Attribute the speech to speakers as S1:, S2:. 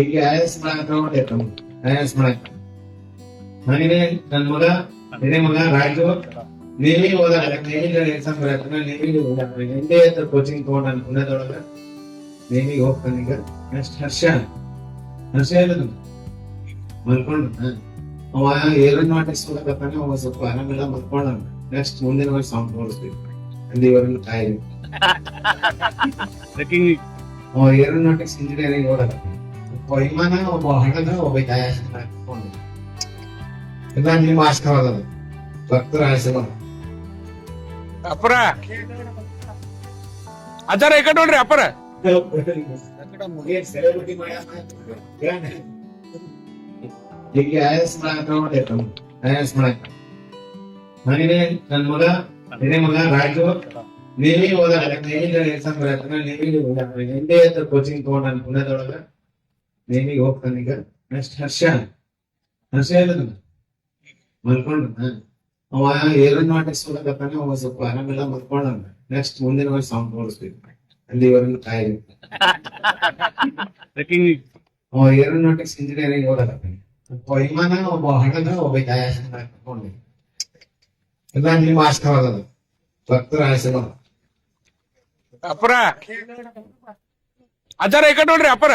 S1: ಈಗ ಐಎಸ್ ಮಾಡಕ್ ಐಎಸ್ ಮಾಡಕ್ ನನಗೆ ನನ್ನ ಮಗ ಹಿರಿಯ ಮಗ ರಾಜು ನೇವಿ ಓದಾಕ ನೇವಿ ಎಕ್ಸಾಮ್ ಬರತ್ತ ನೇವಿ ಹಿಂದೆ ಕೋಚಿಂಗ್ ತಗೊಂಡ ನಾನು ಪುಣ್ಯದೊಳಗ ನೇವಿಗೆ ಹೋಗ್ತಾನೆ ಈಗ. ನೆಕ್ಸ್ಟ್ ಹರ್ಷ ಇರೋದು ಮಲ್ಕೊಂಡು ಅವ ಏರೋನಾಟಿಕ್ಸ್ ಓದಕತ್ತಾನೆ. ಅವ ಸ್ವಲ್ಪ ಆರಾಮಿಲ್ಲ ಮಲ್ಕೊಂಡ. ನೆಕ್ಸ್ಟ್ ಮುಂದಿನ ವರ್ಷ ಸಾಂಗ್ ತೋರಿಸ್ತೀವಿ ಅಲ್ಲಿವರೆಗೂ ಕಾಯಿ. ಅವ ಏರೋನಾಟಿಕ್ಸ್ ಇಂಜಿನಿಯರಿಂಗ್ ಓದಕತ್ತಾನೆ. ಒಬ್ಬ ವಿಮಾನ, ಒಬ್ಬ ಹಡಗ, ಒಬ್ಬ ಹಾಕೊಂಡು ಎಲ್ಲ ನಿಮ್ಮ ಆಶೀರ್ವಾದ ಭಕ್ತರ ಆಶೀರ್ವಾದ.
S2: ಅಪ್ಪರ ಅಜ್ಜಾರ ಈ ಕಡೆ ನೋಡ್ರಿ ಅಪ್ಪರ.
S1: ಈಗ ಐಎಸ್ ಮಾಡಕ್ ನನಗೆ ನನ್ನ ಮಗ ಹಿರಿಯ ಮಗ ರಾಜು ನೇವಿ ಓದಾಕ ನೇವಿ ಎಕ್ಸಾಮ್ ಬರತ್ತ ನೇವಿ ಹಿಂದೆ ಕೋಚಿಂಗ್ ತಗೊಂಡ ನಾನು ಪುಣ್ಯದೊಳಗ ನೇವಿಗೆ ಹೋಗ್ತಾನೆ ಈಗ. ನೆಕ್ಸ್ಟ್ ಹರ್ಷ ಇರೋದು ಮಲ್ಕೊಂಡು ಅವ ಏರೋನಾಟಿಕ್ಸ್ ಓದಕತ್ತಾನೆ. ಅವ ಸ್ವಲ್ಪ ಆರಾಮಿಲ್ಲ ಮಲ್ಕೊಂಡ. ನೆಕ್ಸ್ಟ್ ಮುಂದಿನ ವರ್ಷ ಸಾಂಗ್ ತೋರಿಸ್ತೀವಿ ಅಲ್ಲಿವರೆಗೂ ಕಾಯಿ. ಅವ ಏರೋನಾಟಿಕ್ಸ್ ಇಂಜಿನಿಯರಿಂಗ್ ಓದಕತ್ತಾನೆ. ಒಬ್ಬ ವಿಮಾನ, ಒಬ್ಬ ಹಡಗ, ಒಬ್ಬ ಹಾಕೊಂಡು ಎಲ್ಲ ನಿಮ್ಮ ಆಶೀರ್ವಾದ ಭಕ್ತರ ಆಶೀರ್ವಾದ.
S2: ಅಪ್ಪರ ಅಜ್ಜಾರ ಈ ಕಡೆ ನೋಡ್ರಿ ಅಪ್ಪರ.